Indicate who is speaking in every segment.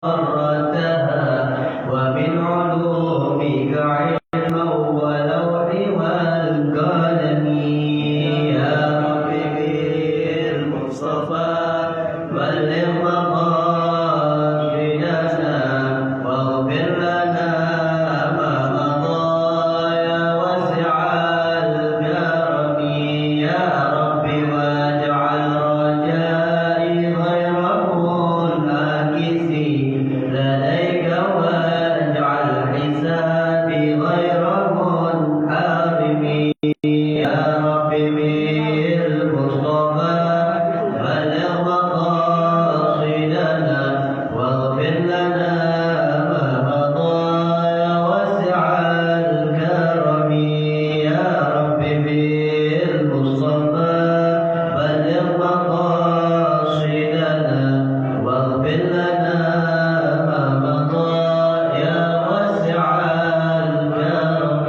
Speaker 1: مرتها ومن علومك علما ولوح والقلم يا رب بالمصطفى بلغ مقاصدنا واغفر لنا ما مضى يا واسع الكرم يا رب واجعل رجائي غير منعكس لديك واجعل حسابي غير منحرم يا رب بالمصطفى بلغ مقاصدنا واغفر لنا ما مضى يا واسع الكرم يا رب بالمصطفى بلغ مقاصدنا واغفر لنا ما مضى يا واسع الكرم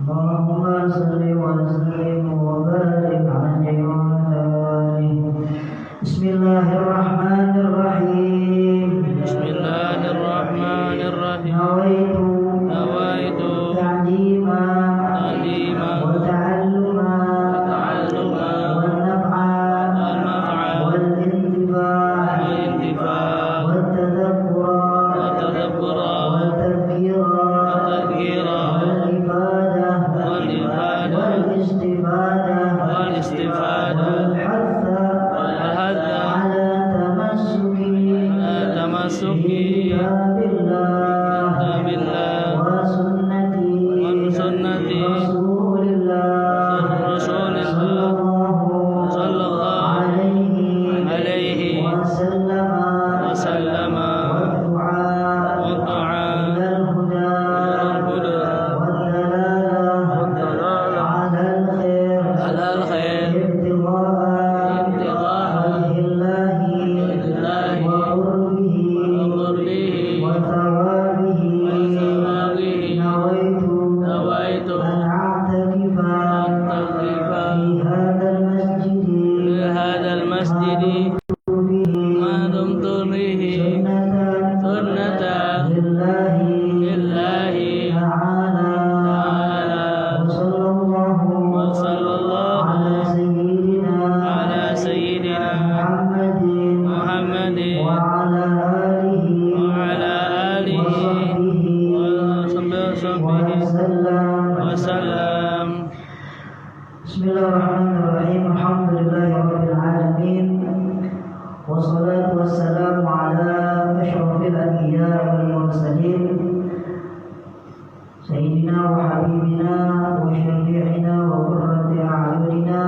Speaker 1: اللهم صل وسلم وبارك عليه وعلى آله. بسم الله الرحمن الرحيم.
Speaker 2: بسم الله الرحمن الرحيم.
Speaker 1: نويت
Speaker 2: تعليما
Speaker 1: تعليما وتعلما والنفع والانتفاع والتذكر والتذكير والاستفادة والحث على تمسك بكتاب الله وسنة رسول الله صلى الله عليه وسلم والدعاء إلى الهدى والدلالة على الخير ابتغاء وجه الله وقربه وثوابه. نويت أن أعتكف في هذا المسجد ما دمت فيه سنة لله تعالى وصلى الله على سيدنا محمد وعلى آله وصحبه وسلم. Bismillahirrahmanirrahim. Alhamdulillahirabbil alamin. Wassalatu wassalamu ala asyrafil anbiya wal mursalin sayyidina wa habibina wa syafi'ina wa qurrati a'yunina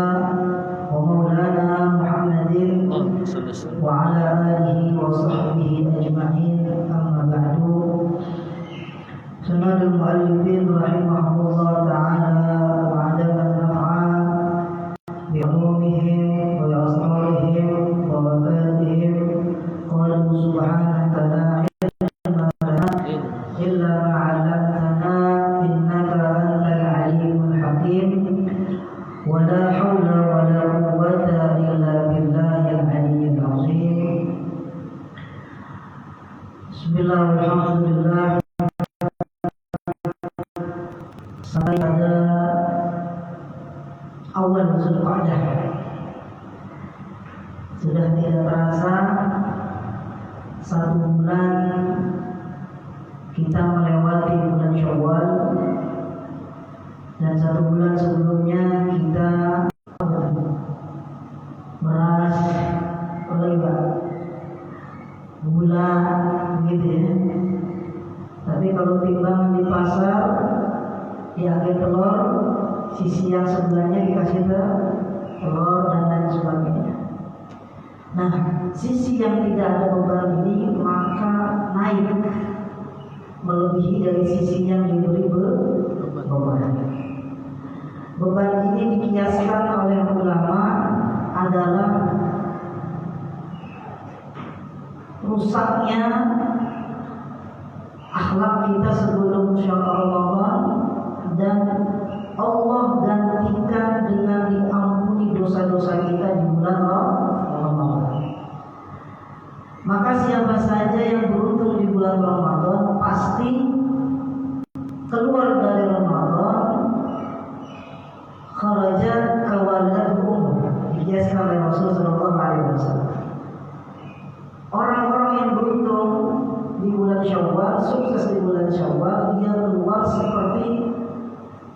Speaker 1: wa maulana Muhammadin wa ala alihi wa sahbihi ajma'in. Amma ba'du. Sanadul mu'allifin rahimahullah ta'ala wa 'adama nafa'a بعلومهم وبأسرارهم وبركاتهم. قالوا سبحانك لا علم لنا إلا ما علمتنا إنك أنت العليم الحكيم ولا حول ولا قوة إلا بالله العلي العظيم. بسم الله والحمد لله. Sampai pada awal Zulqa'dah sudah tidak terasa satu bulan kita melewati bulan Syawal, dan satu bulan sebelumnya kita beras, gula gitu ya. Tapi kalau timbang di pasar di akhir telur, sisi yang sebelahnya dikasih telur dan lain sebagainya. Nah, sisi yang tidak ada beban ini maka naik melebihi dari sisi yang diberi beban. Beban ini dikiaskan oleh ulama adalah rusaknya akhlak kita sebelum Ramadan, dan Allah gantikan dengan diampuni dosa-dosa kita di bulan Ramadan. Maka siapa saja yang beruntung di bulan Ramadan pasti keluar dari Ramadan kharaja kawalatuhum, dijelaskan oleh Rasulullah SAW. Orang-orang yang beruntung di bulan Syawal, sukses di bulan Syawal, dia keluar seperti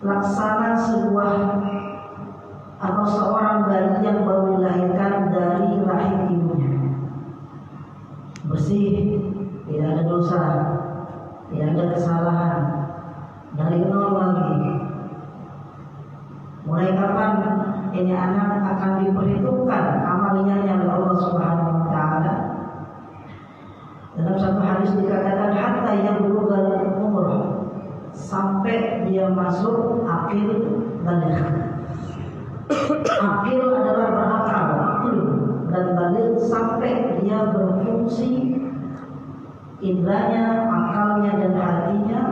Speaker 1: laksana sebuah atau seorang bayi yang baru dilahirkan dari rahim ibunya. Bersih, tidak ada dosa, tidak ada kesalahan, dari nol lagi. Mulai kapan ini anak akan diperhitungkan amalnya oleh Allah Subhanahu wa taala? Dalam satu hadis dikatakan hatta yang bulughal umur, sampai dia masuk akil baligh. Akil adalah berakal, dan baligh sampai dia berfungsi indranya, akalnya dan hatinya,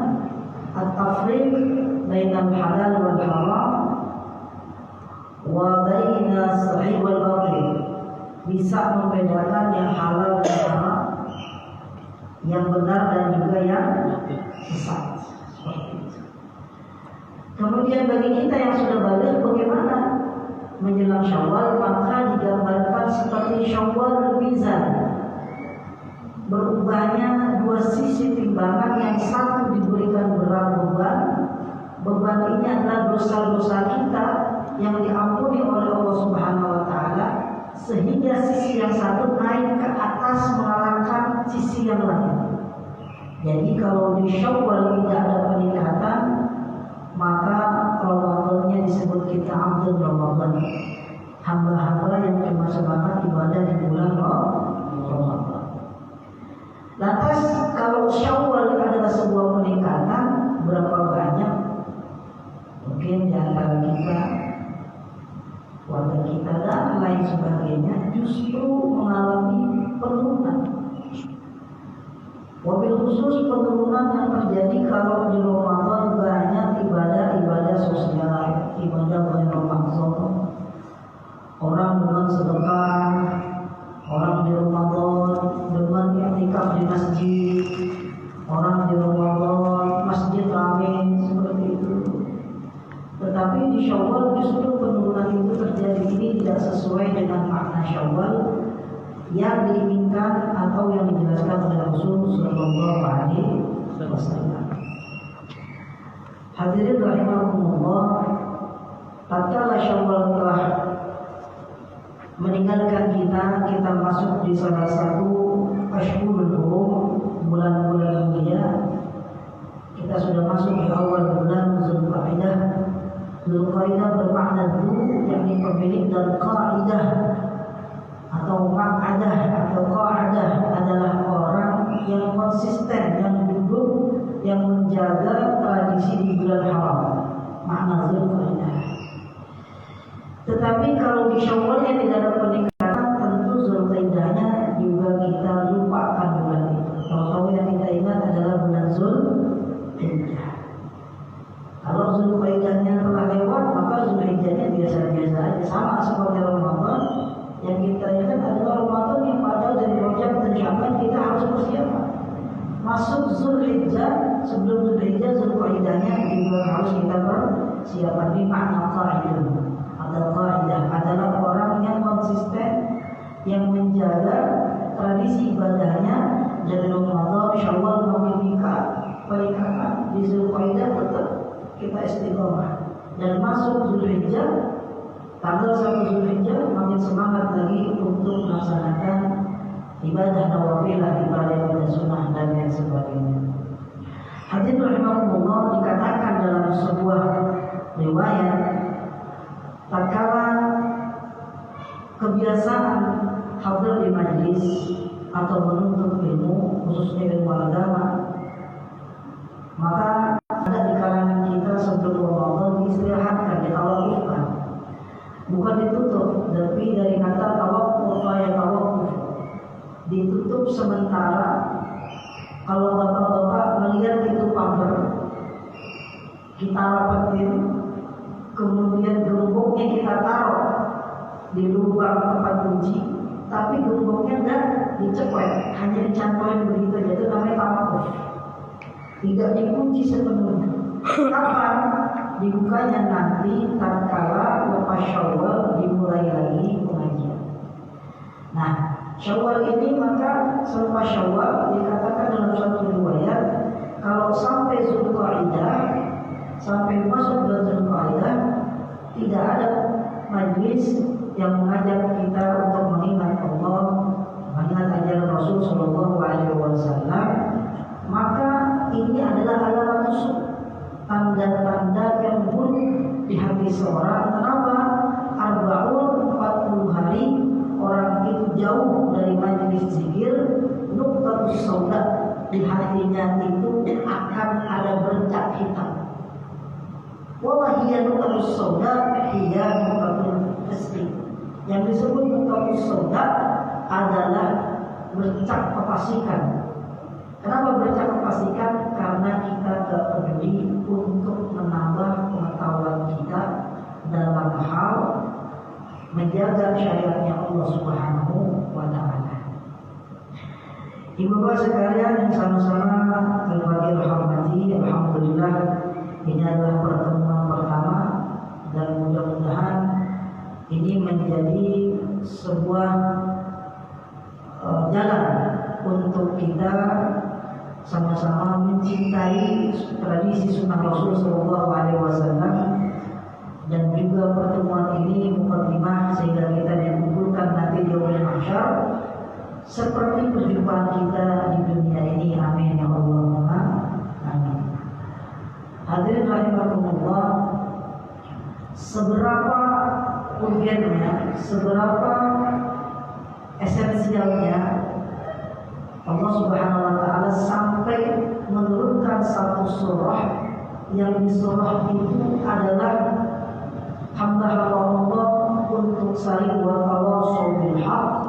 Speaker 1: at-tafriq bainal halal wal haram wa baina sahih wal batil, bisa membedakan yang halal dan haram, yang benar dan juga yang sesat. Seperti itu. Kemudian bagi kita yang sudah balik, bagaimana menjelang Syawal? Maka digambarkan seperti Syawal mizan, berubahnya dua sisi timbangan, yang satu diberikan berat beban ini adalah dosa-dosa kita yang diampuni oleh Allah Subhanahu wa taala, sehingga sisi yang satu naik ke atas mengalahkan sisi yang lain. Jadi kalau di Syawal tidak ada peningkatan, maka Ramadannya disebut kita Abdul Ramadan, hamba-hamba yang cuma semangat ibadah di bulan Ramadan. Lantas kalau Syawal adalah sebuah peningkatan, berapa banyak mungkin di antara kita, warga kita dan lain sebagainya justru mengalami penurunan. Wabil khusus penurunan yang terjadi kalau di Ramadan banyak ibadah-ibadah sosial, ibadah bulan Ramadan. Orang dengan sedekah, orang di Ramadan dengan i'tikaf di masjid, orang di Ramadan masjid ramai seperti itu. Tetapi di Syawal justru penurunan itu terjadi. Ini tidak sesuai dengan makna Syawal yang diinginkan atau yang dijelaskan oleh Rasul Sallallahu Alaihi Wasallam. Hadirin rahimakumullah, tatkala Syawal telah meninggalkan kita masuk di salah satu Ashhurul Hurum, bulan-bulan mulia. Kita sudah masuk di awal bulan Zulqa'dah. Zulqa'dah bermakna dhu, yakni pemilik, dan qa'idah atau maq'adah atau qa'adah adalah orang yang konsisten, yang duduk, yang menjaga tradisi di bulan haram. Makna Zulqa'dah. Tetapi kalau di Syawal yang tidak ada peningkatan, tentu Zulqa'dahnya juga kita lupakan bulan itu. Tahu-tahu yang kita ingat adalah bulan Zulhijjah. Kalau Zulqa'dahnya telah lewat, maka Zulhijjahnya biasa-biasa aja, sama seperti Ramadan. Yang kita ingat adalah Ramadan yang padahal dari Rajab dan Sya'ban kita harus persiapan. Masuk Zulhijjah, sebelum Zulhijjah, Zulqa'dahnya juga harus kita persiapan. Di makna qa'idah, adalah orang yang konsisten, yang menjaga tradisi ibadahnya dari Ramadan, Syawal maupun peningkatan. Di Zulqa'dah tetap kita istiqomah, dan masuk Zulhijjah, tanggal 1 Zulhijjah makin semangat lagi untuk melaksanakan ibadah nawafilah, ibadah sunnah dan yang sebagainya. Hadirin rahimakumullah, dikatakan dalam sebuah riwayat, tatkala kebiasaan hadir di majlis atau menuntut ilmu, khususnya ilmu agama, maka ada di kalangan kita sebelum Ramadan diistirahatkan, ditawakufkan. Bukan ditutup, tapi dari kata tawakuf, ditutup sementara. Kalau bapak-bapak melihat itu pagar, kita rapatin, kemudian gemboknya kita taruh di lubang tempat kunci, tapi gemboknya enggak diceplek, hanya dicantolin begitu aja, itu namanya tawakuf. Tidak dikunci sepenuhnya. Kapan dibukanya? Nanti tatkala lepas Syawal dimulai lagi pengajian. Nah, Syawal ini maka selepas Syawal dikatakan dalam satu riwayat kalau sampai Zulqa'dah, sampai masuk bulan Zulqa'dah, tidak ada majlis yang mengajak kita untuk mengingat Allah, mengingat ajaran Rasul Shallallahu Alaihi Wasallam, maka ini adalah alamat tusuk, tanda-tanda yang buruk di hati seorang. Kenapa? Arba'un 40 hari orang itu jauh dari majlis zikir, nuqtatus sauda, di hatinya itu akan ada bercak hitam. Walahiyya nuqtatus sauda hiya nuqtatul fisqi. Yang disebut nuqtatus sauda adalah bercak kefasikan. Kenapa bercak kefasikan? Karena kita tak peduli untuk menambah pengetahuan kita dalam hal menjaga syariatnya Allah Subhanahu wa Ta'ala. Ibu bapak sekalian yang sama-sama berbagai hormati, alhamdulillah ini adalah pertemuan pertama dan mudah-mudahan ini menjadi sebuah jalan untuk kita sama-sama mencintai tradisi sunnah Rasul Sallallahu Alaihi Wasallam, dan juga pertemuan ini mukadimah sehingga kita dikumpulkan nanti di yaumul mahsyar seperti perjumpaan kita di dunia ini. Amin ya Allah. Amin. Hadirin rahimakumullah, seberapa urgennya, seberapa esensialnya Allah Subhanahu wa Ta'ala sampai menurunkan satu surah yang di surah itu adalah hamba-hamba Allah untuk saling bertawassul bil haq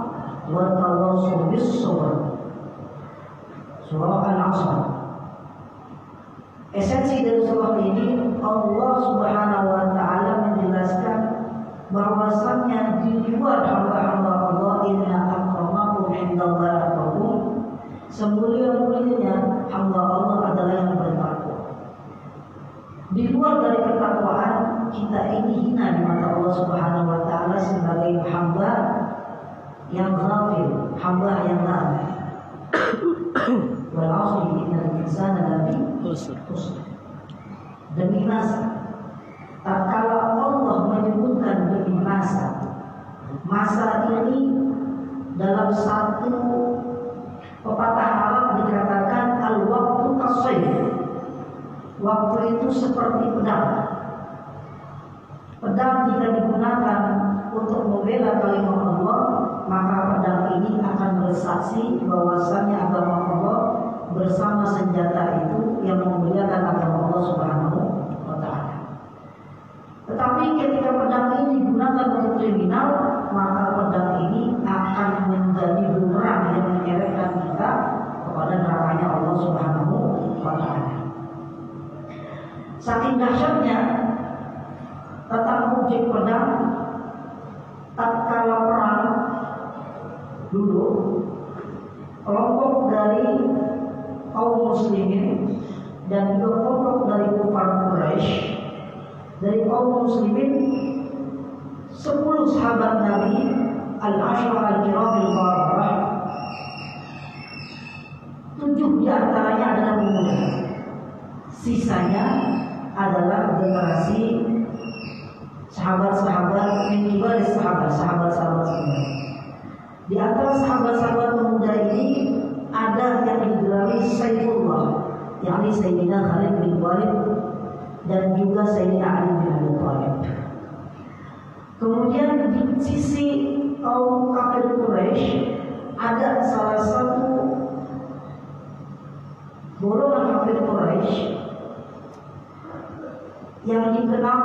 Speaker 1: wa tawassul bis sabr. Surah Al-Asr. Esensi dari surah ini Allah Subhanahu wa Ta'ala menjelaskan bahwasannya di luar hamba-hamba Allah, inna akramakum indallahi atqakum, semulia-mulianya hamba Allah adalah yang bertakwa. Di luar dari ketakwaan, kita ini hina di mata Allah Subhanahu wa Ta'ala sebagai hamba yang ghafil, hamba yang lalai. Wal 'asri innal insana lafi khusr. Demi masa, tatkala Allah menyebutkan demi masa, masa ini dalam satu pepatah Arab dikatakan al-waqtu kasayf. Waktu itu seperti pedang. Pedang jika digunakan untuk membela kalimat Allah, maka pedang ini akan bersaksi bahwasannya agama Allah bersama senjata itu yang memuliakan agama Allah Subhanahu wa Ta'ala. Tetapi ketika pedang ini digunakan untuk kriminal, maka pedang ini akan menjadi bumerang yang menyeretkan kita kepada nerakanya Allah Subhanahu wa Ta'ala. Saking dahsyatnya tentang objek pedang, tatkala perang dulu, kelompok dari kaum muslimin dan juga kelompok dari kufar Quraisy, dari kaum muslimin 10 sahabat Nabi al-Ashra al-Kiramil Bararah, 7 diantaranya adalah pemuda, sisanya adalah generasi sahabat-sahabat yang kibar, sahabat-sahabat sebenarnya. Di antara sahabat-sahabat pemuda ini ada yang digelari Saifullah, yakni Sayyidina Khalid bin Walid dan juga Sayyidina Ali bin Abi Thalib. Kemudian di sisi kaum kafir Quraisy ada salah satu golongan kafir Quraisy yang dikenal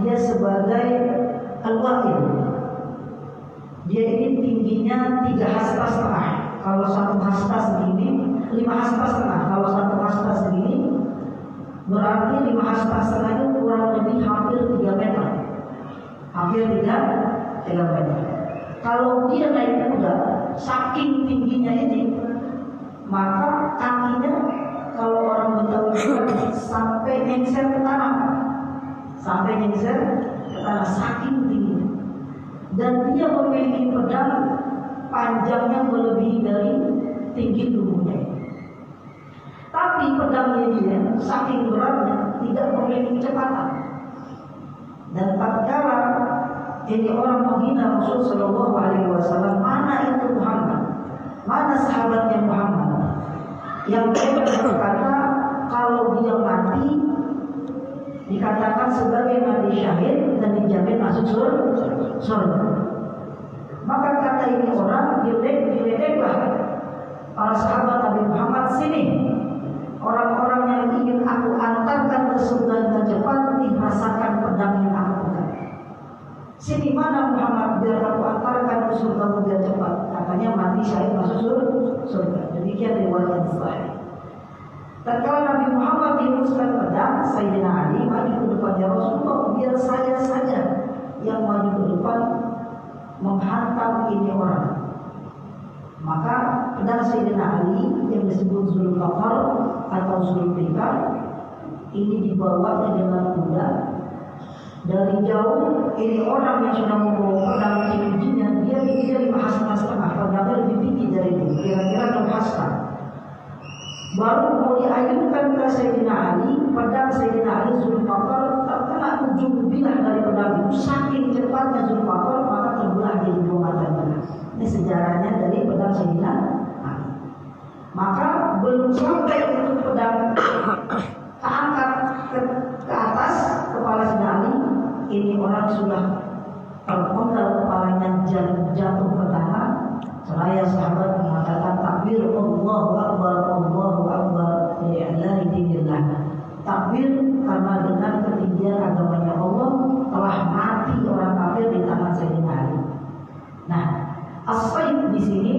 Speaker 1: dia sebagai Al-Wa'il. Dia ini tingginya 3,5 hasta. Kalau 1 hasta segini, 5 hasta setengah. Kalau 1 hasta segini, berarti 5 hasta setengah itu kurang lebih hampir 3 meter. Hampir 3 meter. Kalau dia naik kuda, saking tingginya ini, maka kakinya kalau orang Betawi sampai nyengser ke tanah, sampai nyengser ke tanah, saking tingginya. Dan dia memiliki pedang panjangnya melebihi dari tinggi tubuhnya. Tapi pedangnya dia saking beratnya tidak memiliki kecepatan. Dan tatkala ini orang menghina Rasul Shallallahu Alaihi Wasallam, mana itu Muhammad, mana sahabatnya Muhammad, yang mereka berkata kalau dia mati dikatakan sebagai mati syahid dan dijamin masuk surga. Maka kata ini orang diledeklah para sahabat Nabi Muhammad, sini orang-orang yang ingin aku antarkan ke surga dengan cepat, dirasakan pedang yang aku pegang. Sini mana Muhammad biar aku antarkan ke surga dengan cepat. Katanya mati syahid masuk surga. Demikian riwayat Sahih. Tatkala Nabi Muhammad dihembuskan pedang, Sayyidina Ali maju ke depannya Rasulullah, biar saya saja yang maju ke depan menghantam ini orang. Maka pedang Sayyidina Ali yang disebut Zulfaqar atau Zulfikar ini dibawanya dengan kuda. Dari jauh ini orang yang sudah membawa pedang tingginya, dia tingginya 5 hasta setengah, pedangnya lebih tinggi dari itu, kira-kira 6 hasta. Baru mau diayunkan ke Sayyidina Ali, pedang Sayyidina Ali Zulfaqar terkena ujung bilah dari pedang itu, saking cepatnya Zulfaqar maka terbelah jadi 2 matanya. Ini sejarahnya dari pedang Sayyidina Ali. Maka belum sampai itu pedang keangkat ke atas kepala Sayyidina Ali, ini orang sudah terpenggal kepalanya jatuh ke tanah. Seraya sahabat mengatakan takbir Allahu Akbar li'ilai dinillah. Takbir karena dengan ketinggian agamanya Allah telah mati orang kafir di tangan Sayyidina Ali. Nah, as-sayyid di sini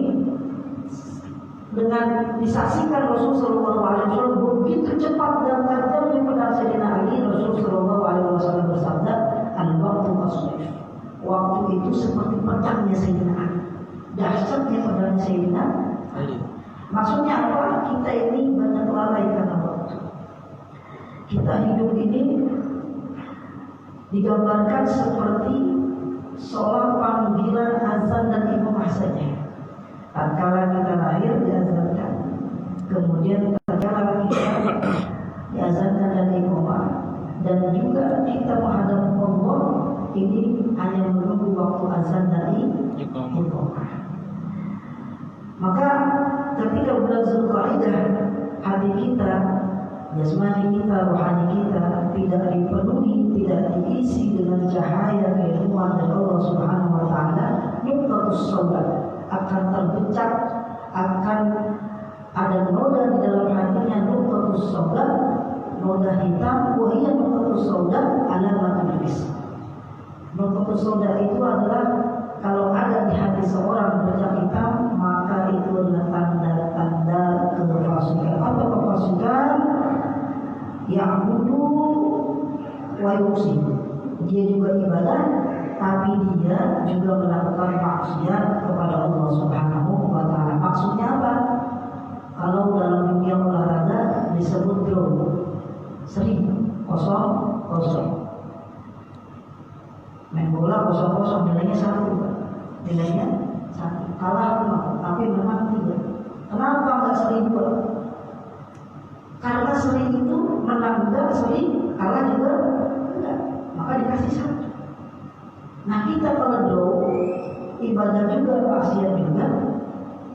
Speaker 1: dengan disaksikan Rasul Sallallahu Alaihi Wasallam begitu cepat dan tajamnya pedang Sayyidina Ali, Rasul Sallallahu Alaihi Wasallam bersabda, al-waqtu as-sayf. Waktu itu seperti pedangnya Sayyidina Ali. Dahsyatnya pedang Sayyidina Ali. Maksudnya apa? Kita ini banyak lalai karena waktu. Kita hidup ini digambarkan seperti seorang panggilan azan dan iqamah saja. Tatkala kita lahir diazankan, kemudian tatkala kita diazankan dan iqamah, dan juga kita menghadap Allah ini hanya menunggu waktu azan dan iqamah. Maka ketika bulan Zulqa'dah, hati kita, jasmani kita, rohani kita tidak dipenuhi, tidak diisi dengan cahaya keilmuan dari Allah Subhanahu wa taala, nuqtatus sauda akan terpecah, akan ada noda di dalam hatinya, nuqtatus sauda, noda hitam, wa hiya nuqtatus sauda alamatul fisq. Nuqtatus sauda itu adalah kalau ada di hati seorang bercak hitam, maka itu adalah tanda-tanda kefasikan. Apa kefasikan? Ya'budu wa yuqsim. Dia juga ibadah, tapi dia juga melakukan maksiat kepada Allah Subhanahu wa taala. Maksudnya apa? Kalau dalam dunia olahraga disebut draw, sering kosong. Main bola kosong, nilainya 1, nilainya 1. Kalah tapi memang 3. Kenapa nggak sering 2? Karena sering itu menang juga, sering kalah juga enggak, maka dikasih 1. Nah kita kalau draw, ibadah juga, maksiat juga,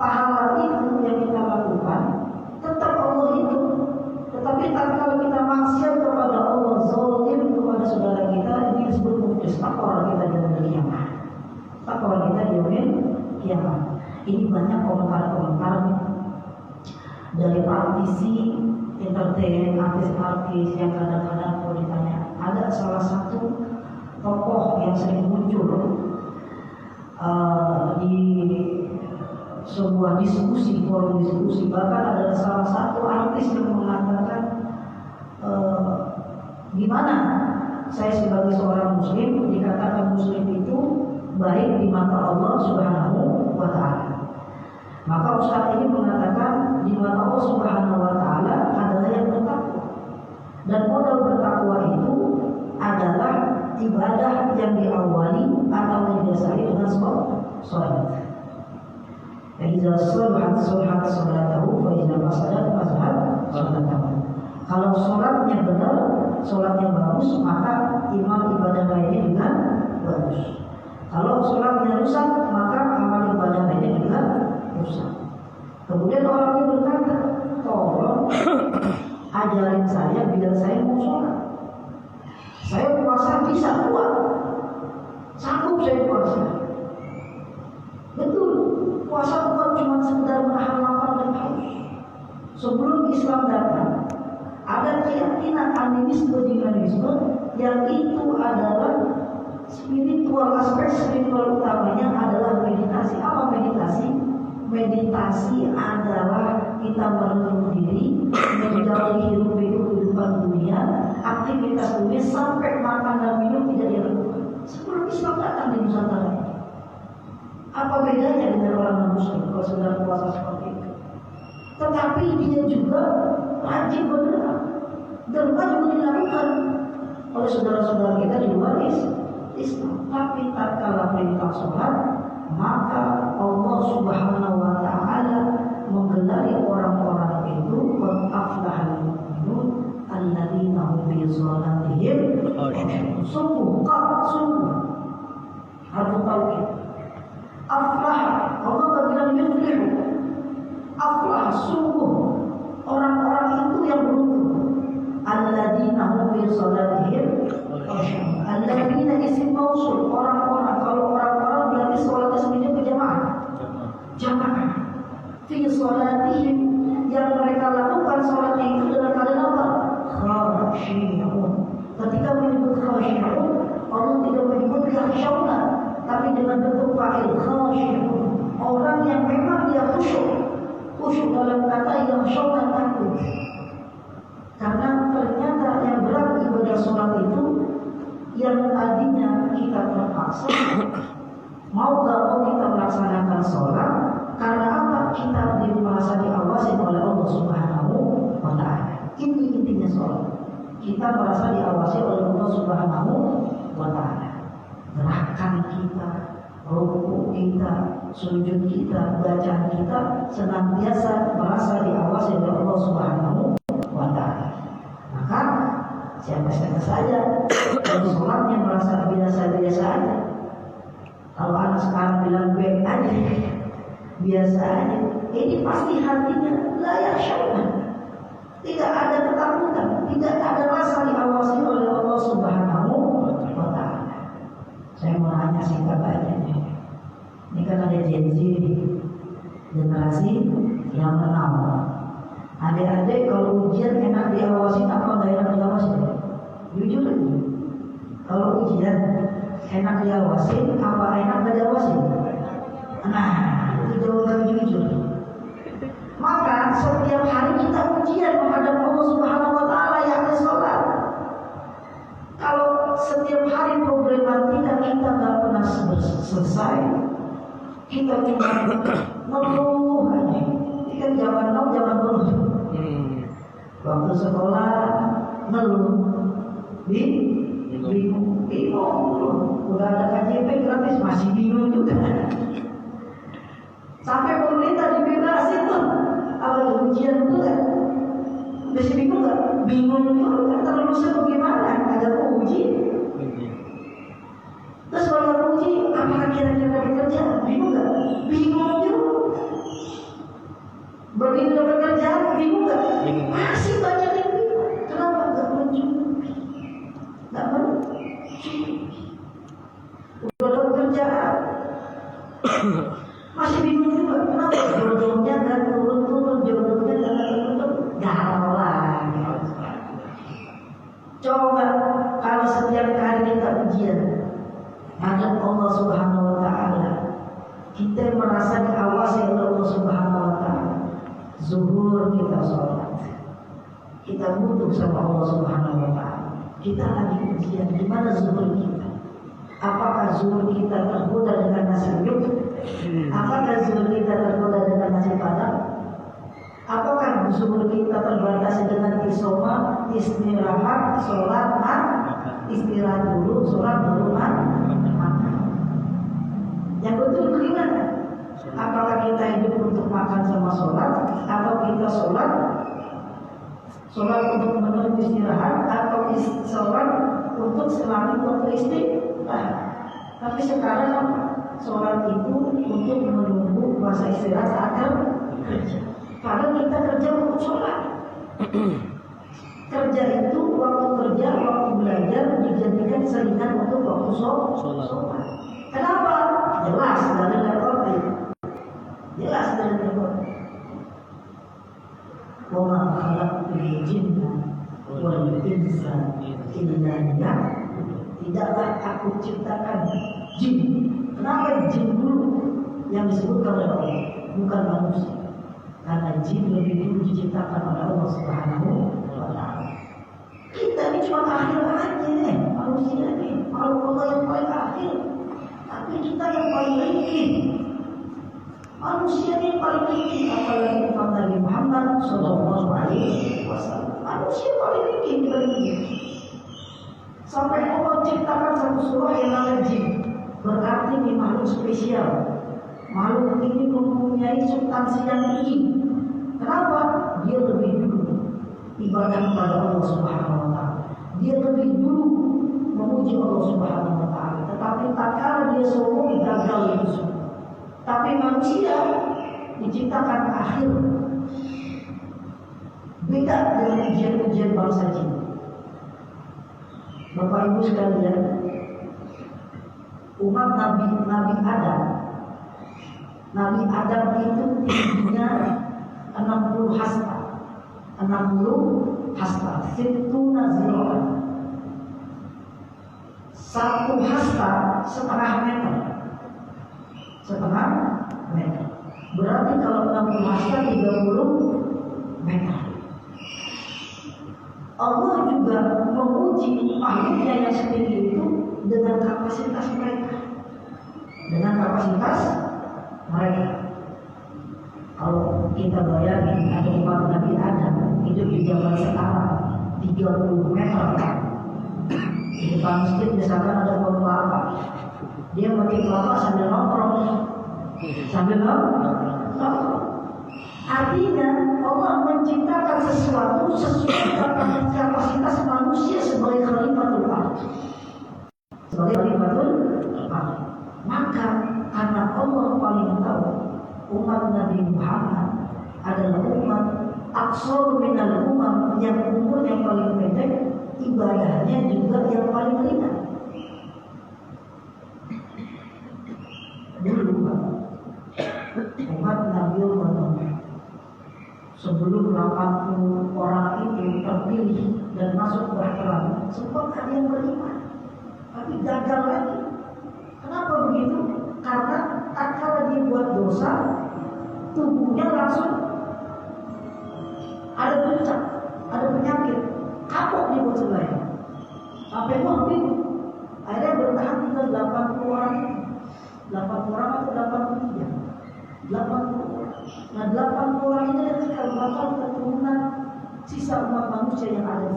Speaker 1: pahala itu yang kita lakukan tetap Allah itu. Tetapi kalau kita maksiat kepada Allah, zalim kepada saudara kita, ini disebut muflis. Takwa kita di yaumil kiamah. Takwa kita di yaumil kiamah. Ini banyak komentar-komentar dari praktisi entertain, artis-artis yang kadang-kadang kalau ditanya, ada salah satu tokoh yang sering muncul di sebuah diskusi, forum diskusi, bahkan ada salah satu artis yang mengatakan, gimana saya sebagai seorang muslim dikatakan muslim itu baik di mata Allah Subhanahu wa taala. Maka Ustaz ini mengatakan di mata Allah Subhanahu wa taala adalah yang bertakwa. Dan modal bertakwa itu adalah ibadah yang diawali atau yang didasari dengan sholat. Faiza sholahat sholatahu, faiza fasadat salatahu. Kalau sholatnya benar, sholatnya bagus, maka iman ibadah lainnya juga bagus. Kalau sholatnya rusak, maka amal ibadah lainnya juga rusak. Kemudian orangnya berkata, tolong ajarin saya biar saya mau sholat. Saya puasa bisa kuat, sanggup saya puasa. Betul, puasa bukan cuma sekedar menahan lapar dan haus. Sebelum Islam datang, ada keyakinan animisme yang itu adalah spiritual, aspek spiritual utamanya adalah meditasi. Apa meditasi? Meditasi adalah kita merenung diri, menjauhi hirup pikuk kehidupan dunia, aktivitas dunia sampai makan dan minum tidak dilakukan. Sebelum Islam datang di Nusantara ini. Apa bedanya dengan orang Muslim kalau sedang puasa seperti itu? Tetapi dia juga rajin berdoa. Doa juga dilakukan oleh saudara-saudara kita di luar Islam. Tapi tatkala perintah sholat, maka Allah Subhanahu wa taala menggelari orang-orang itu qad aflahal mu'minun alladzina hum fi sholatihim khashi'un. Sungguh harus tahu kita. Aflah, Allah bilang yuflihu. Aflah, sungguh orang-orang itu yang beruntung. Alladzina hum fi sholatihim khashi'un. Alladzina isim mausul, orang-orang. Kalau orang-orang berarti sholatnya semuanya berjamaah. Jamaah. Fi sholatihim, yang mereka lakukan sholatnya itu dalam keadaan apa? Khashi'un. Ketika menyebut khashi'un, Allah tidak menyebut yakhshawna, tapi dengan bentuk fa'il khashi'un. Orang yang memang dia khusyuk dalam kata yakhshawna, takut. Karena ternyata yang berat ibadah sholat itu yang tadinya kita terpaksa mau gak mau kita melaksanakan sholat. Karena apa? Kita merasa diawasi oleh Allah Subhanahu wa ta'ala. Ini intinya sholat. Kita merasa diawasi oleh Allah Subhanahu wa ta'ala. Gerakan kita, rukuk kita, sujud kita, bacaan kita senantiasa merasa diawasi oleh Allah Subhanahu wa ta'ala. Maka siapa-siapa saja yang sholatnya merasa biasa-biasa aja. Kalau anak sekarang bilang baik aja, biasa aja, ini pasti hatinya layak syaitan. Tidak ada ketakutan, tidak ada rasa diawasi oleh Allah Subhanahu wa ta'ala. Saya mau nanya singkat aja nih. Ini kan ada Gen Z, generasi yang menawar. Adik-adik kalau ujian enak diawasin apa enggak enak diawasin? Jujur aja. Kalau ujian enak diawasin apa enak enggak diawasin? Nah, itu jawaban jujur. Maka setiap hari kita ujian menghadap Allah Subhanahu wa ta'ala yang ada sholat. Kalau setiap hari problematika kita enggak pernah selesai, kita cuma mengeluh aja. Ini kan zaman now, zaman dulu. Waktu sekolah ngeluh, bingung, udah ada KJP gratis masih bingung juga. Sampai pemerintah dibebasin tuh, awal ujian tuh kan, masih bingung nggak? Bingung juga, terusnya bagaimana? Ada uji. Terus kalau uji, apakah kira-kira bekerja? Bingung nggak? Bingung juga. Begitu dapat kerjaan, bingung nggak? Masih banyak yang bingung. Kenapa nggak mencukupi? Nggak mencukupi. Udah dapat kerjaan, masih bingung juga. Kenapa? Jodohnya nggak turun-turun, jodohnya nggak turun-turun. Galau lagi. Coba kalau setiap kali kita ujian, hadap Allah Subhanahu wa ta'ala, kita merasa diawasi oleh Allah Subhanahu wa ta'ala. Zuhur kita sholat, kita butuh sama Allah Subhanahu wa ta'ala. Kita lagi ujian, gimana zuhur kita? Apakah zuhur kita tergoda dengan nasi uduk? Apakah zuhur kita tergoda dengan nasi padang? Apakah zuhur kita terbatasi dengan isoma, istirahat, sholat, istirahat dulu, sholat dulu, makan? Yang betul bagaimana? Apakah kita hidup untuk makan sama sholat, atau kita sholat untuk menuju istirahat, atau sholat untuk selama waktu istirahat? Tapi sekarang sholat itu untuk menunggu masa istirahat akan kerja. Karena kita kerja untuk sholat. Kerja itu waktu kerja, waktu belajar dijadikan saringan untuk waktu sholat. Kenapa? Jelas dari lekor itu. Jelas dari lekor. Wa ma khalaqtul jinna wal insa illa liya'budun. Tidaklah aku ciptakan jin. Kenapa jin dulu yang disebutkan oleh Allah, bukan manusia? Karena jin lebih dulu diciptakan oleh Allah Subhanahu wa Ta'ala. Kita ini cuma akhir aja nih, manusia nih, makhluk Allah yang paling akhir. Tapi kita yang paling ringkih. Manusia yang paling ringkih, apalagi Imam Nabi Muhammad Sallallahu Alaihi Wasallam. Manusia paling ringkih dibanding dia. Sampai Allah ciptakan satu surah yang namanya jin. Berarti ini makhluk spesial. Makhluk ini mempunyai substansi yang tinggi. Kenapa? Dia lebih dulu ibadah kepada Allah Subhanahu wa Ta'ala. Dia lebih dulu memuji Allah Subhanahu wa Ta'ala. Tetapi tak kala dia sombong, gagal itu semua. Tapi manusia diciptakan akhir. Beda dengan ujian-ujian bangsa jin. Bapak Ibu sekalian, umat Nabi Adam. Nabi Adam itu tingginya 60 hasta. 60 hasta. Situna zira'an. 1 hasta setengah meter. Setengah meter. Berarti kalau 60 hasta 30 meter. Allah juga menguji makhluknya yang setinggi itu dengan kapasitas mereka. Dengan kapasitas mereka. Kalau kita bayangin ada umat Nabi Adam hidup di zaman sekarang 30 meter. Di depan masjid misalkan ada pohon kelapa. Dia pakai kelapa sambil nongkrong. Sambil nongkrong. Artinya Allah menciptakan sesuatu sesuai dengan kapasitas manusia sebagai khalifatul ardh. Sebagai khalifatul ardh. Maka karena Allah paling tahu umat Nabi Muhammad adalah umat aqsar minal umam, yang umurnya paling pendek, ibadahnya juga yang paling ringan. Dulu umat Nabi Muhammad sebelum 80 orang itu terpilih dan masuk berperang, sempat ada yang beriman, tapi gagal lagi. Kenapa begitu? Karena tak kala dia buat dosa, tubuhnya langsung ada bencak, ada penyakit, kapok dia buat sebelahnya. Sampai Nuh bingung. Akhirnya bertahan tinggal 80 orang. 80 orang atau 83? 80 orang. Nah 80 orang ini yang cikal bakal keturunan sisa umat manusia yang ada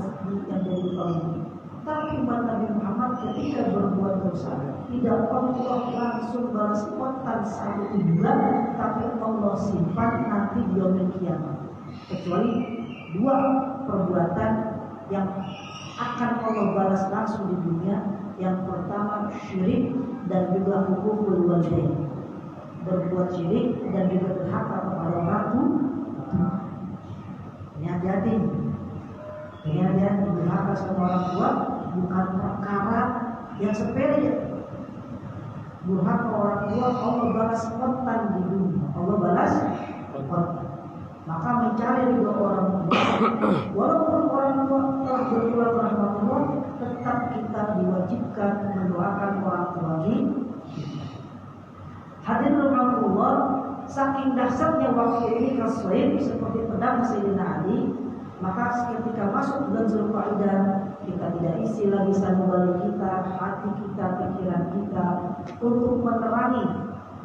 Speaker 1: yang jadi kaum ini. Tapi umat Nabi Muhammad ketika berbuat dosa, tidak Allah langsung balas spontan satu bulan, tapi Allah simpan nanti di yaumil kiamat. Kecuali 2 perbuatan yang akan Allah balas langsung di dunia. Yang pertama syirik dan juga hukukul walidain. Berbuat syirik dan juga durhaka kepada orang tua. Ini hati-hati. Ini hati-hati, durhaka sama orang tua bukan perkara yang sepele. Durhaka orang tua Allah balas spontan di dunia. Allah balas spontan. Maka mencari juga orang tua. Walaupun orang tua telah berpulang rahmatullah, tetap kita diwajibkan mendoakan orang tua kita. Hadirin rahmatullah, saking dahsyatnya waktu ini kaswain seperti pedang Sayyidina Ali, maka ketika masuk bulan Zulqa'dah, kita tidak isi lagi sanubari kita, hati kita, pikiran kita untuk menerangi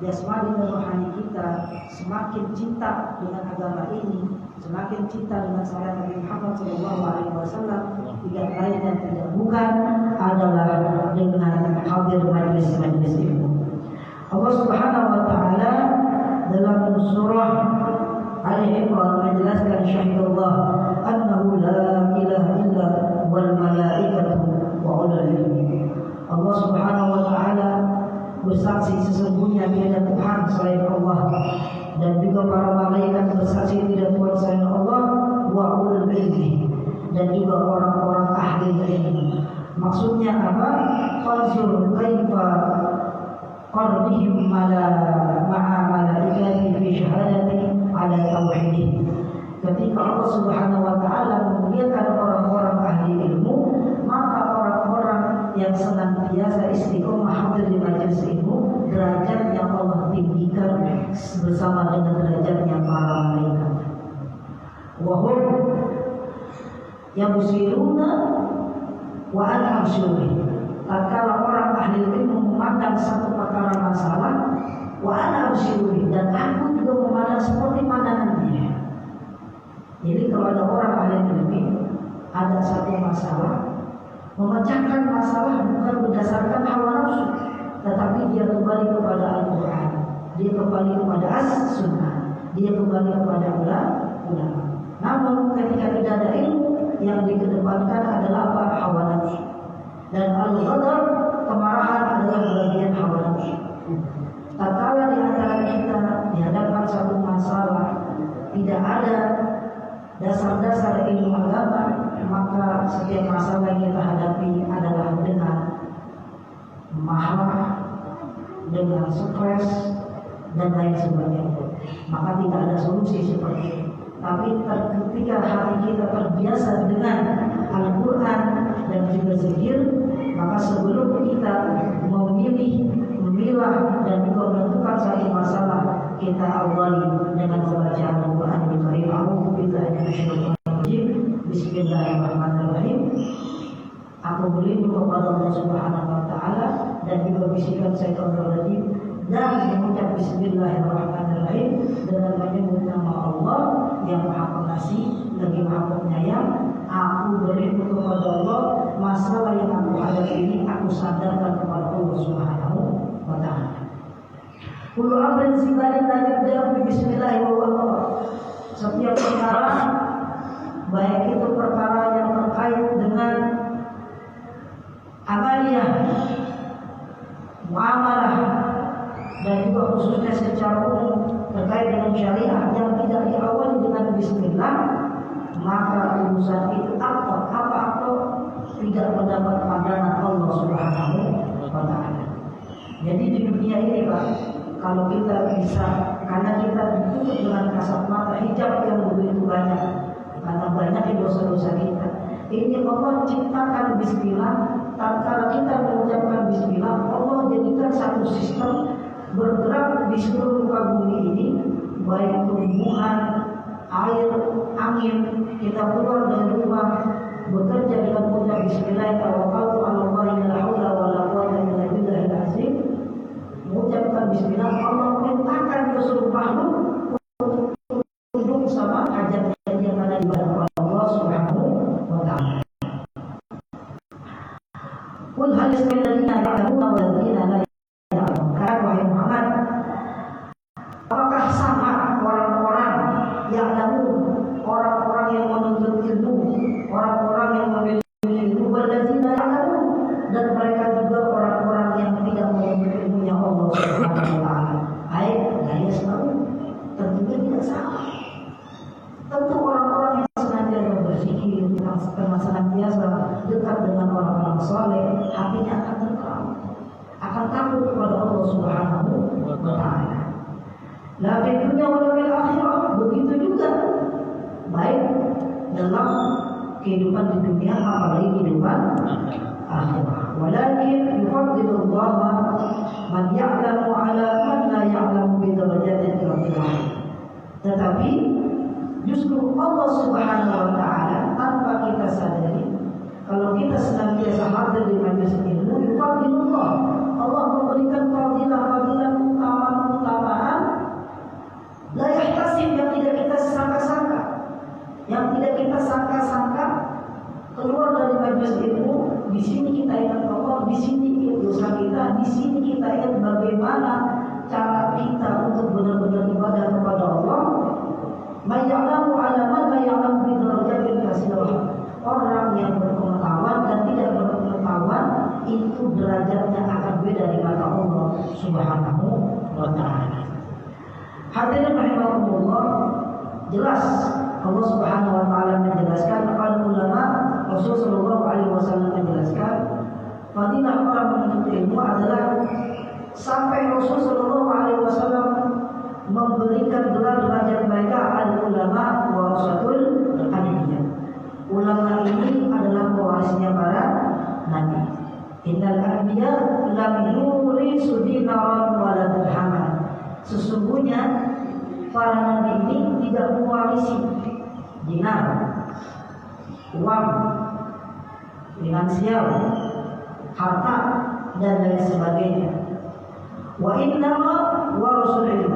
Speaker 1: jasmani dan rohani kita semakin cinta dengan agama ini, semakin cinta dengan syariat Nabi Muhammad SAW, tidak lain dan tidak bukan adalah dengan hadir majlis-majlis ilmu. Allah Subhanahu wa taala dalam surah Ali Imran menjelaskan syahidullah annahu la ilaha illa wal malaikatu wa ulul ilmi. Allah Subhanahu wa taala bersaksi sesungguhnya tiada Tuhan selain Allah, dan juga para malaikat bersaksi tidak Tuhan selain Allah, wa ulul ilmi, dan juga orang-orang ahli ilmu. Maksudnya apa? Fanzur kaifa qardihim ma'a malaikati fi syahadati ala tauhid. Ketika Allah Subhanahu wa taala memuliakan orang-orang ahli ilmu, maka orang-orang yang senantiasa istiqomah hadir di majelis ilmu, derajat yang Allah tinggikan bersama dengan derajatnya para malaikat. Wahum yang musiruna wa an amsyuri. Tatkala orang ahli ilmu memandang satu perkara masalah, wa ana amsyuri, dan aku juga memandang seperti pandangan dia. Jadi kalau ada orang ahli ilmu ada satu masalah, memecahkan masalah bukan berdasarkan hawa nafsu, tetapi dia kembali kepada Al-Quran, dia kembali kepada As-Sunnah, dia kembali kepada ulama. Namun ketika tidak ada ilmu, yang dikedepankan adalah apa? Hawa nafsu. Dan al-ghadab, kemarahan, adalah bagian hawa nafsu. Tatkala di antara kita dihadapkan satu masalah, tidak ada dasar-dasar ilmu agama, maka setiap masalah yang kita hadapi adalah dengan marah, dengan stres, dan lain sebagainya. Maka tidak ada solusi seperti itu. Tapi ketika hati kita terbiasa dengan Al-Quran dan juga zikir, maka sebelum kita memilah dan juga menentukan satu masalah, kita awali dengan membaca Al-Quran Al-Karim. A'udzubillahi minasyaitonir rajim. Bismillahirrahmanirrahim. Aku berlindung kepada Allah Subhanahu wa taala dan juga bisikan syaitanir rajim, dan mengucap Bismillahirrahmanirrahim dengan menyebut nama Allah yang Maha Pengasih lagi Maha Penyayang. Aku berlindung kepada Allah, masalah yang aku hadapi ini aku sandarkan kepada Allah Subhanahu wa taala. Kullu amrin sibalin la yabda'u bismillahirrahmanirrahim. Setiap perkara, baik itu perkara yang terkait dengan amaliyah, muamalah, dan juga khususnya secara umum terkait dengan syariah yang tidak diawali dengan bismillah, maka urusan itu apa tidak mendapat pandangan Allah Subhanahu wa taala. Jadi di dunia ini Pak, kalau kita bisa, karena kita ditutup dengan kasat mata hijab yang begitu banyak, karena banyaknya dosa-dosa kita, ini Allah ciptakan bismillah. Tatkala kita mengucapkan bismillah, Allah jadikan satu sistem bergerak di seluruh muka bumi ini, baik tumbuhan, air, angin. Kita keluar dari rumah bekerja dengan mengucap bismillah, tawakkaltu 'ala Allah, la haula wala quwwata illa billahil azim. Mengucapkan bismillah, Allah perintahkan ke seluruh makhluk untuk tunduk sama hajat yang ada di hadapan Allah Subhanahu wa taala. Qul hal yastawi alladziina ya'lamuuna wal ladziina la ya'lamuun. Wahai Muhammad, apakah sama orang-orang yang orang-orang yang menuntut ilmu, orang-orang yang memiliki ilmu, wal ladziina ya'lamuun, dan mereka juga orang-orang yang tidak memiliki ilmunya Allah Subhanahu wa taala. La yasma'un, tentunya tidak sama. Tentu orang-orang yang senantiasa berzikir, yang senantiasa dekat dengan orang-orang saleh, hatinya akan tentram, akan takut kepada Allah Subhanahu wa taala. La fi dunya wa la fil akhirah, begitu juga baik dalam kehidupan di dunia apalagi kehidupan akhirah. Walakin yufaddilu Allah man ya'lamu 'ala man la ya'lamu bi darajatin rafi'ah. Tetapi justru Allah Subhanahu wa taala tanpa kita sadari, kalau kita senantiasa hadir di majelis ilmu, yufadilullah, Allah memberikan fadilah-fadilah utama bersangka-sangka keluar dari majelis ilmu. Di sini kita ingat Allah, di sini ingat dosa kita, di sini kita ingat bagaimana cara kita untuk benar-benar ibadah kepada Allah. Mayya'lamu ala man la ya'lamu bi darajatil katsirah. Orang yang berpengetahuan dan tidak berpengetahuan itu derajatnya akan beda di mata Allah Subhanahu wa taala. Hadirin rahimakumullah, jelas Allah Subhanahu wa taala menjelaskan, para ulama Rasul sallallahu alaihi wasallam menjelaskan, fadilah orang menuntut ilmu adalah sampai Rasul sallallahu alaihi wasallam memberikan gelar derajat mereka al-ulama warasatul anbiya. Ulama ini adalah pewarisnya para nabi. Innal anbiya lam yurisu dinaran wala dirhaman. Sesungguhnya para nabi ini tidak mewarisi dinar, uang, finansial, harta dan lain sebagainya. Wa innama warasul ilm.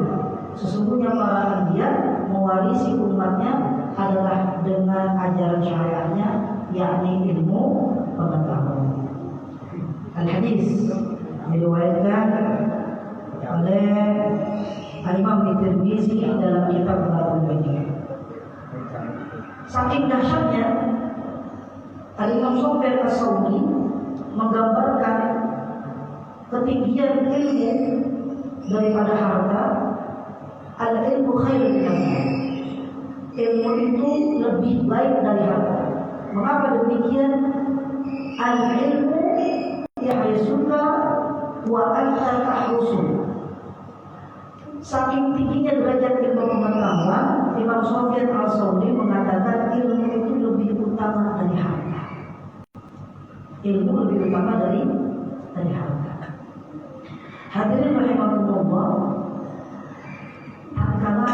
Speaker 1: Sesungguhnya para anbiya mewarisi umatnya adalah dengan ajaran syariatnya, yakni ilmu pengetahuan. Al-hadis diriwayatkan oleh Imam Tirmizi dalam kitab Babul Bayan. Saking dahsyatnya, Imam Sufyan As-Sauri menggambarkan ketinggian ilmu daripada harta. Al-ilmu khairun min. Ilmu itu lebih baik dari harta. Mengapa demikian? Al-ilmu yahsuka wa anta tahrusu. Saking tingginya derajat ilmu pengetahuan, Imam Sufyan As-Sauri mengatakan ilmu itu lebih utama dari harta. Ilmu lebih utama dari harta. Hadirin rahimakumullah, tatkala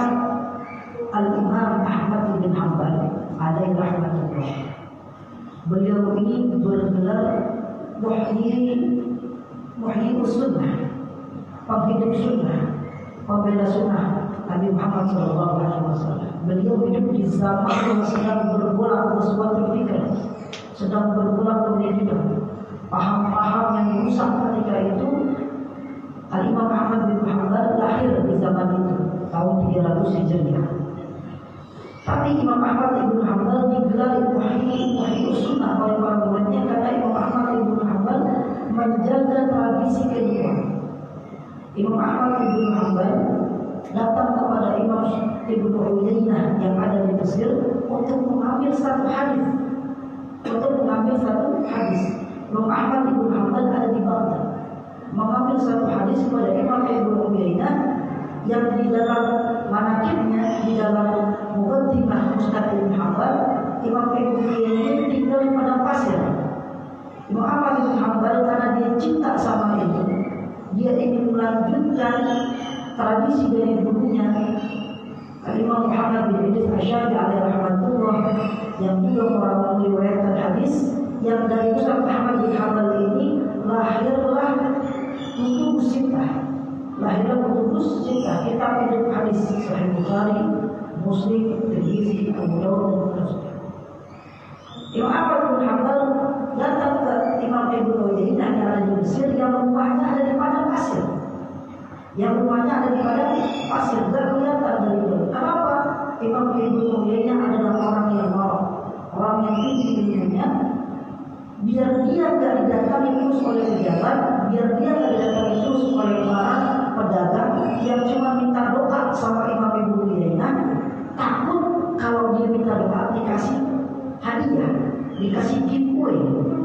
Speaker 1: Al-Imam Ahmad bin Hanbal alaihi rahmatullah, beliau ini bergelar muhyi sunnah, penghidup sunnah, pembela sunnah Nabi Muhammad SAW. Beliau hidup di zaman yang sedang bergolak suatu fikir, sedang bergolak pemikiran, paham-paham yang rusak ketika itu. Al-Imam Ahmad bin Hanbal lahir di zaman itu, tahun 300 Hijriah. Tapi Imam Ahmad bin Hanbal digelar muhyi sunnah oleh para muridnya karena Imam Ahmad bin Hanbal menjaga tradisi keilmuan. Imam Ahmad bin Hanbal datang kepada Imam Ibnu Uyainah yang ada di Mesir untuk mengambil satu hadis. Imam Ahmad bin Hanbal ada di Baghdad, mengambil satu hadis kepada Imam Ibnu Uyainah yang di dalam manakibnya, di dalam muqaddimah Musnad Ibnu Hanbal, Imam Ibnu Uyainah tinggal di padang pasir. Imam Ahmad bin Hanbal karena dia cinta sama itu, dia ingin melanjutkan tradisi dari gurunya Imam Muhammad bin Idris Asy-Syafi'i alaihi rahmatullah, yang juga orang meriwayatkan hadis, yang dari Imam Ahmad bin Hanbal ini lahirlah kutub sittah. Kitab hidup hadis Sahih Bukhari, Muslim, Tirmizi, Abu Dawud dan seterusnya. Imam Ahmad bin Hanbal datang ke Imam Ibnu Uyainah yang ada di Mesir, yang rumahnya ada di padang pasir. Gak kelihatan dari itu. Kenapa? Imam Ibnu Uyainah adalah orang yang marah, orang yang tinggi ilmunya. Biar dia gak didatangi terus oleh pejabat, biar dia gak didatangi terus oleh para pedagang yang cuma minta doa sama Imam Ibnu Uyainah, takut kalau dia minta doa dikasih hadiah, dikasih giveaway,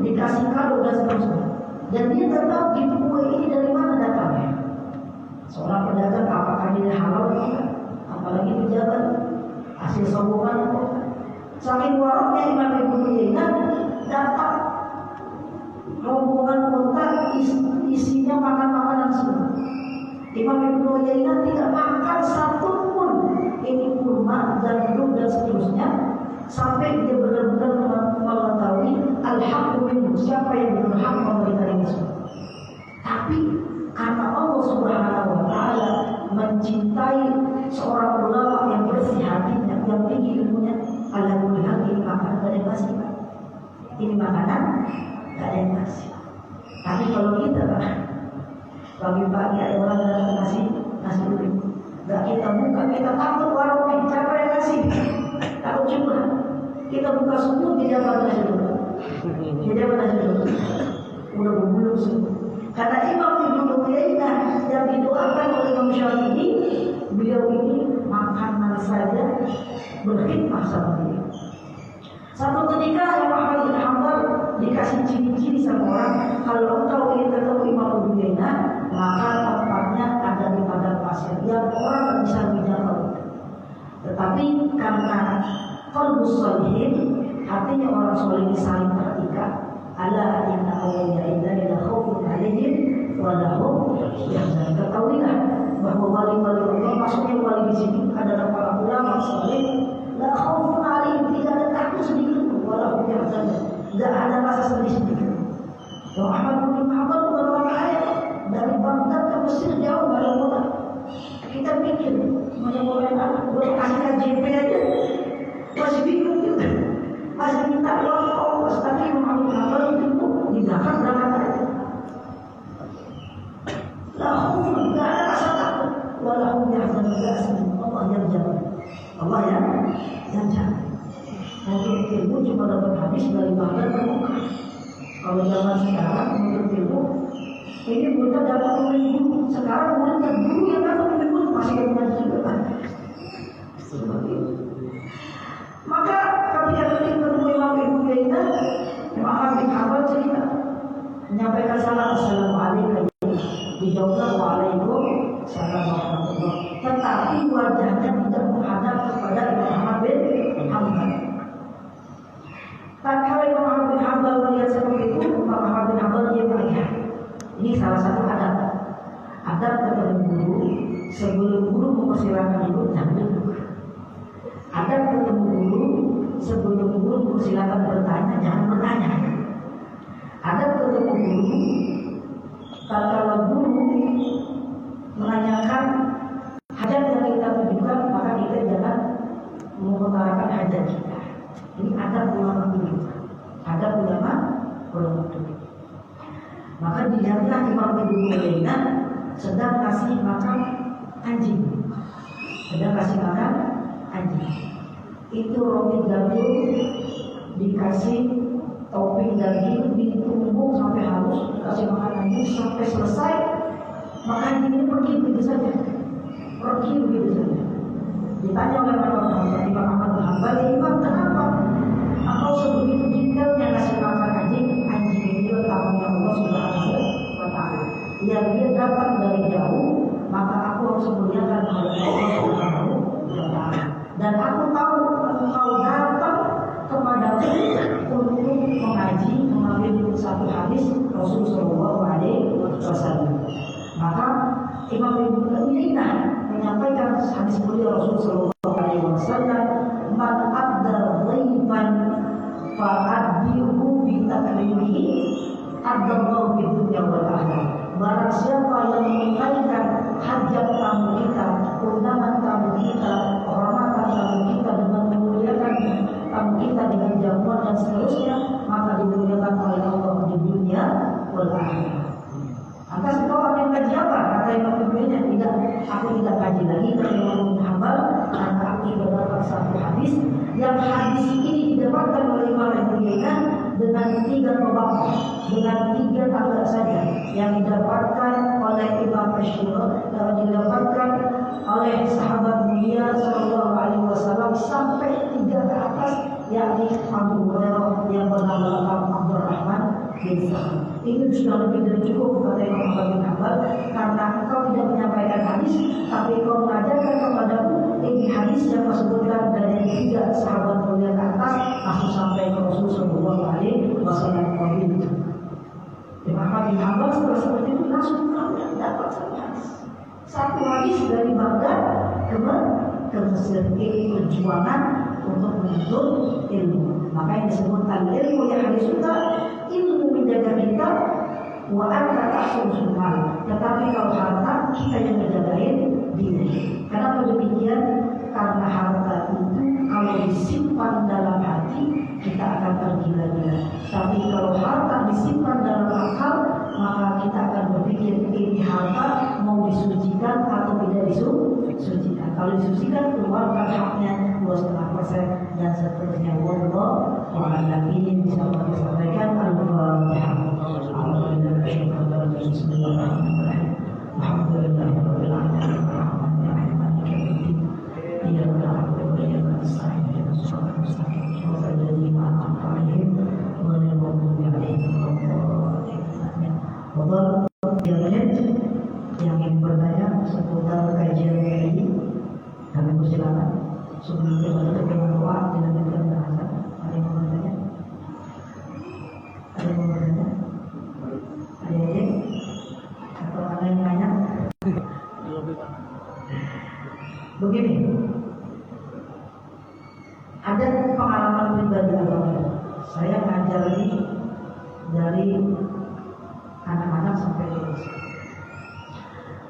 Speaker 1: dikasih kado dan seterusnya. Dan dia tak tahu giveaway ini dari mana datangnya. Seorang pedagang apakah dia halal atau tidak? Apalagi pejabat hasil sombongan. Saking waraknya Imam Ibnu Uyainah, datang rombongan unta isinya makan-makanan semua. Imam Ibnu Uyainah tidak makan satu pun, ini kurma, gandum dan seterusnya, sampai dia benar-benar mengetahui al-haqqu minhu, siapa yang berhak memberikan ini semua. Tapi karena Allah Subhanahu wa taala mencintai seorang ulama yang bersih hatinya, yang tinggi ilmunya, ala melihat ini makanan gak ada yang kasih, ini makanan gak ada yang kasih. Tapi kalau kita pagi-pagi ada orang datang kasih duit, gak kita buka, kita takut warung siapa yang kasih, takut juga. Kita buka semua tidak pada dulu, tidak pada dulu, udah berbulu semua. Karena Imam Ibnu Uyainah yang didoakan oleh Imam Syafi'i, beliau ini makanan saja berkhidmat sama dia. Satu ketika Imam Ahmad bin Hanbal dikasih ciri-ciri sama orang, kalau engkau ingin ketemu Imam Ibnu Uyainah, maka tempatnya ada di padang pasir yang orang tak bisa menjangkau. Tetapi karena qalbus sholihin, hatinya orang soleh saling terikat. Ala inna awliya illahi la khaufun 'alaihim wa la hum yahzanun. Ketahuilah bahwa wali-wali Allah, maksudnya wali di sini adalah para ulama saleh, la khaufun 'alaihim, tidak ada takut sedikit pun, wa la hum yahzanun, tidak ada rasa sedih sedikit. Ahmad bin Hanbal bukan orang kaya, dari Baghdad ke Mesir jauh dari kota. Kita pikir mulai anak boleh kasih KJP aja masih bingung juga, masih minta uang ongkos. Tapi Imam Hanbal itu di belakang berangkat aja. Lahum tidak ada rasa takut, walahum yahzanun, tidak sedih. Allah yang jaga, Allah yang jaga. Untuk ilmu cuma dapat habis dari Baghdad ke Mekah. Kalau zaman sekarang menurut ilmu ini mudah dapat ilmu. Sekarang mudah dulu yang dapat ilmu masih ada juga kan. Seperti itu. Maka ketika ketemu Imam Ibnu Uyainah, Imam Ahmad bin Hanbal cerita, menyampaikan salam, assalamualaikum, dijawablah waalaikumsalam warahmatullah. Tetapi wajahnya tidak menghadap kepada Imam Ahmad bin Hanbal. Tatkala Imam Ahmad bin Hanbal melihat seperti itu, Imam Ahmad bin Hanbal dia melihat. Ini salah satu adab. Adab ketemu guru, sebelum guru mempersilakan ibu jangan duduk. Adab ketemu guru, sebelum guru mempersilakan bertanya jangan bertanya. Adab ketemu guru, kalau guru menanyakan hajat yang kita tujukan, maka kita jangan mengutarakan hajat kita. Ini adab ulama dulu, adab ulama dulu. Maka dilihatlah Imam Ibnu Uyainah sedang kasih makan anjing, anjing. Itu roti gandum dikasih topping daging, ditumbuk sampai halus, dikasih makan anjing sampai selesai. Maka anjing ini pergi begitu saja. Ditanya oleh Imam Ahmad bin Hanbal, Imam kenapa engkau sebegitu detailnya kasih makan anjing? Anjing itu tamunya Allah Subhanahu wa Ta'ala. Yang dia dapat dari jauh, maka aku harus muliakan Allah Subhanahu wa Ta'ala. Dan aku tahu engkau datang kepadaku untuk mengaji, mengambil satu hadis Rasulullah Shallallahu Alaihi Wasallam. Maka Imam Ibnu Uyainah menyampaikan hadis mulia Rasulullah Shallallahu Alaihi Wasallam, man adda dhaiban fa'addihu bi takrimihi adallahu fid dunya wal akhirah. Barang siapa yang menunaikan hajat tamu kita, undangan tamu kita, kehormatan tamu kita dengan memuliakan tamu kita dengan jamuan dan seterusnya, maka dimuliakan oleh Allah di dunia wal akhirah. Atas kau akan kaji apa? Kata Imam Ibnu Uyainah, tidak, aku tidak kaji lagi. Kata Imam Ibnu Hanbal, karena aku sudah dapat satu hadis, yang hadis ini didapatkan oleh Imam Ibnu Uyainah dengan 3 babak, dengan 3 tangga saja, yang didapatkan oleh Imam Ash-Shura, yang didapatkan oleh sahabat mulia Sallallahu Alaihi Wasallam sampai 3 ke atas, yakni Abu Hurairah yang bernama Abdurrahman bin Sakhr. Ini sudah lebih dari cukup, kata Imam Ahmad bin Hanbal, karena engkau tidak menyampaikan hadis, tapi engkau mengajarkan kepadaku ini hadis yang disebutkan dari 3 sahabat mulia ke atas langsung sampai ke Rasulullah Shallallahu Alaihi Wasallam. Imam Ahmad bin Hanbal setelah seperti itu langsung dapat satu hadis dari Baghdad ke Mesir. Ini perjuangan untuk menuntut ilmu. Maka yang disebutkan ilmu yang hadis juga ilmu menjaga kita, wa anta tahsul sunnah. Tetapi kalau harta kita yang menjagain diri. Kenapa demikian? Karena harta itu kalau disimpan dalam hati kita akan tergila-gila. Tapi kalau harta disimpan dalam akal, maka kita akan berpikir ini harta mau disucikan atau tidak disucikan. Kalau disucikan keluarkan haknya 2,5% dan seterusnya. Wallahu a'lam. Ini bisa kami sampaikan. Al-Fatihah. Bismillahirrahmanirrahim. Alhamdulillahirabbil alamin. Arrahmanirrahim. Maliki yaumiddin. Iyyaka na'budu wa iyyaka nasta'in. Ihdinas siratal mustaqim. Shiratal ladzina an'amta 'alaihim ghairil maghdubi 'alaihim waladdallin. Bapak yang ingin bertanya seputar kajian ini, kami persilakan. Sebelum kita menutup dengan doa, dilanjutkan dengan azan. Ada yang mau bertanya? Ada yang mau bertanya? Ada yang? Atau ada yang nanya? Begini, ada pengalaman pribadi abang. Saya ngajari dari anak-anak sampai dewasa.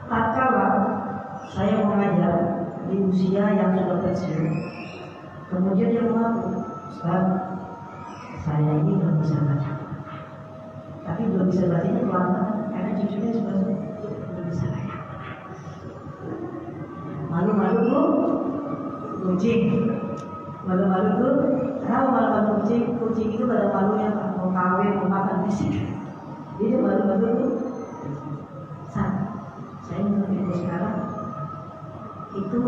Speaker 1: Tatkala saya mengajar di usia yang sudah pensiun, kemudian dia mengaku, Ustaz, saya ini belum bisa baca. Tapi belum bisa baca itu pelan-pelan, karena cucunya sudah belum bisa baca. Malu-malu tuh kucing, malu-malu tuh, kenapa malu-malu kucing? Kucing itu pada malunya mau kawin, mau makan fisik. Jadi malu-malu tuh, saya menurut ilmu sekarang itu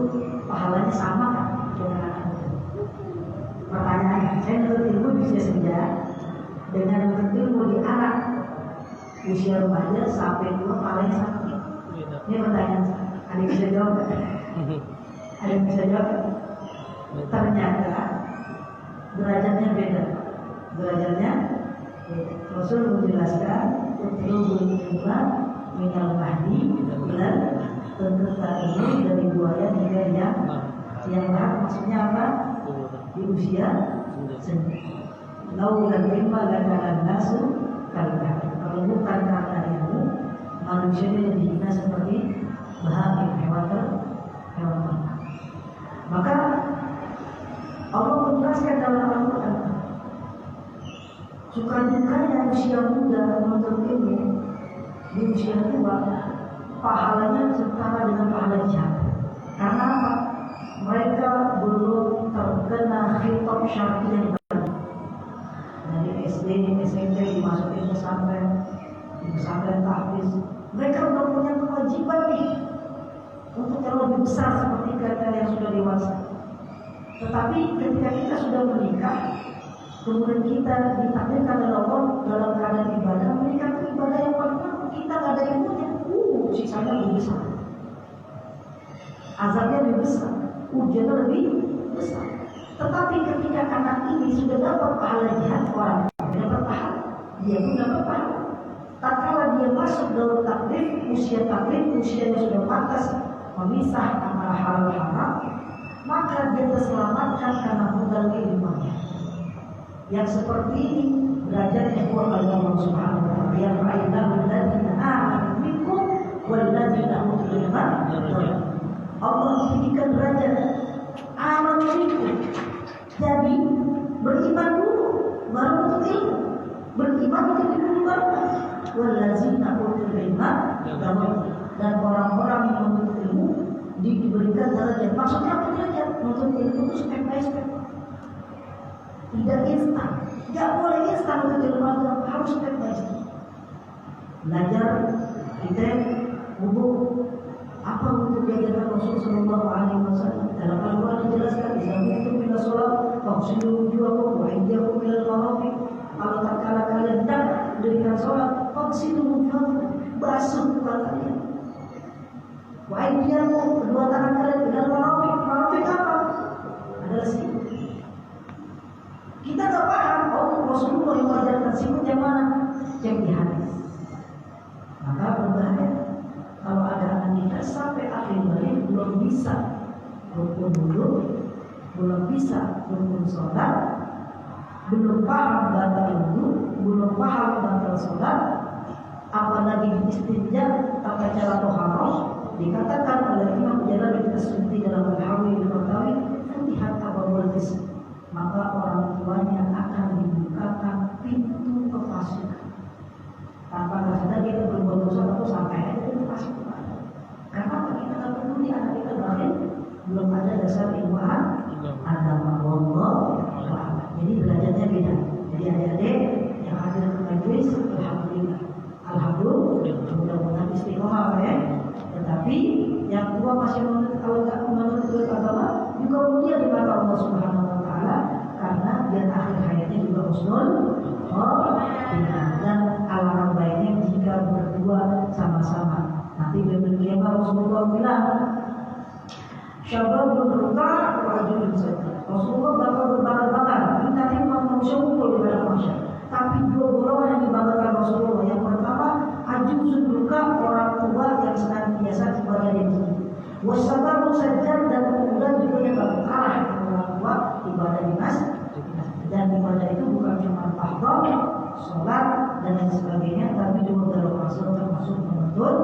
Speaker 1: pahalanya sama kan dengan anak muda. Pertanyaannya, saya menurut ilmu bisa saja dengan menurut ilmu di anak usia remaja sampai tua pahalanya sama. Ini pertanyaan saya. Ada yang bisa jawab nggak? Ada yang bisa jawab? Ternyata derajatnya beda. Derajatnya Rasul menjelaskan utlubul ilma minal mahdi dan tentang ini dari buaya hingga yang lahat. Maksudnya apa? Di usia sendiri. Laulan ilma lakanan nasu kalbah. Kalau bukan karena ilmu, manusia jadi hina seperti bahagia hewan ternak. Maka Allah menjelaskan dalam Al-Quran, suka-dukanya usia muda menuntut ilmu di usia tua, pahalanya setara dengan pahala jihad. Karena apa? Mereka belum terkena khitab syar'i yang baik. Dari SD, SMP dimasukin pesantren tahfiz. Mereka sudah punya kewajiban nih untuk yang lebih besar seperti kalian yang sudah dewasa. Tetapi ketika kita sudah menikah, kemudian kita ditakdirkan oleh Allah dalam keadaan ibadah, menikah itu ibadah yang paling penting. Kita nggak ada ilmunya, siksanya lebih besar, azabnya lebih besar, ujiannya lebih besar. Tetapi ketika anak ini sudah dapat pahala jihad, orang dapat pahala, dia pun dapat pahala. Tatkala dia masuk dalam taklif, usianya sudah pantas memisah antara halal haram, maka dia terselamatkan karena modal keilmuannya. Yang seperti ini belajarnya kepada Allah Subhanahu wa taala. Ya fa'idna alladziina aamanu minkum walladziina utul ilma. Allah tinggikan derajat aman minkum. Jadi beriman dulu baru untuk ilmu. Beriman untuk ilmu baru. Walladziina utul ilma dan orang-orang yang menuntut ilmu diberikan derajat. Maksudnya apa derajat? Menuntut ilmu itu step by step. Tidak instan, tidak boleh instan untuk ilmu, harus step by step. Belajar kita buku apa untuk diajarkan Rasul Sallallahu Alaihi Wasallam. Dalam Al-Quran dijelaskan, "Izamu bila sholat, faghsilu wujuhakum wa aydiyakum ilal marafiq." Kalau tak kala kalian hendak mendirikan sholat, faghsilu wujuhakum, basuh muka kalian. Wa aydiyakum, kedua tangan kalian ilal marafiq. Marafiq apa? Adalah sikut. Kita tak paham, Rasulullah yang mengajarkan sikut yang mana? Cek di hadis. Maka berbahaya kalau ada anak kita sampai akhir hayat belum bisa rukun wudhu, belum bisa rukun sholat, belum paham batal wudhu, belum paham batal sholat, apalagi istinja tata cara toharoh, Dikatakan oleh Imam Jalalain As-Suyuti dalam Al-Hawi Al-Batawi, "Futihat abwabul rizq," maka orang tuanya akan dibukakan pintu kefasikan. Tanpa sadar dia berbuat dosa atau sampai itu pasti ada. Karena kita tak perlu di anak kita lahir belum ada dasar ilmuwan agama. Wallahu a'lam. Jadi belajarnya beda. Jadi adik-adik yang hadir ke majelis, alhamdulillah. Mudah-mudahan istiqomah ya. Tetapi yang tua masih kalau tak menurut agama juga mulia di mata Allah Subhanahu Wa Taala karena dia akhir hayatnya juga husnul khotimah dan alarm baiknya jika berdua sama-sama. Nanti demikian Rasulullah bilang, "Syababun ruka wajibun saja." Rasulullah bakal berbakar-bakar. Nanti manusia kumpul di dalam masyarakat. Tapi dua golongan yang dibanggakan Rasulullah. Yang pertama, ajuzun duka, orang tua yang senantiasa ibadah di masjid. Wasabarun sajjad, dan kemudian juga yang gak kalah orang tua ibadah di masjid. Dan ibadah itu bukan cuma tahdhar, sholat dan lain sebagainya, tapi juga termasuk menuntut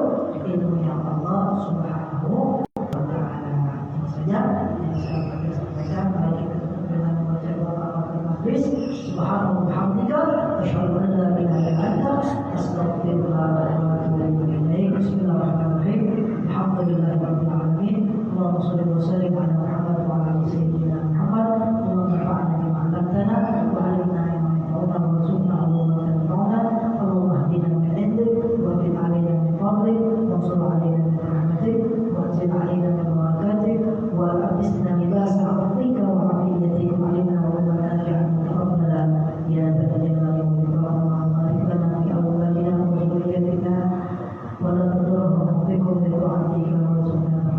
Speaker 1: ilmu yang Allah Subhanahu wa Ta'ala. Ini saja yang saya sampaikan. Mari kita tutup dengan membaca doa kafaratul majlis. Subhanallah wa bihamdika, asyhadu an la ilaha illa anta, astaghfiruka wa atubu ilaik. Bismillahirrahmanirrahim. Alhamdulillahirabbil alamin. Allahumma shalli wa sallim ala Muhammad wa ala ali sayyidina Muhammad. Allahumma fa'alna bima 'allamtana wa 'allimna ma yanfa'una warzuqna ilman yanfa'una. Allahumma ihdina min 'indik wa qina 'alaina min fadlik wa ansur 'alaina min rahmatik wa anzil 'alaina min barakatik wa abisna libas 'afwika wa 'afiyatik 'alaina wa la taj'al rabbana ya dzal jalali wal ikram wa barik lana fi awwalina wa dhurriyyatina wa la tudurhum bikum bi ta'atika wa sunnatika.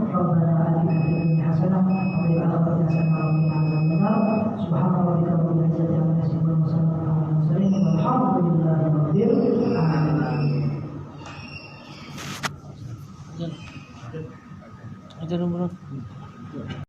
Speaker 1: Rabbana atina fid dunya hasanah wa fil akhirati hasanah wa qina adzabannar. Subhana rabbika rabbil izzati amma yasifun wa salamun 'alal mursalin walhamdulillahi rabbil alamin.
Speaker 2: Ajar bro.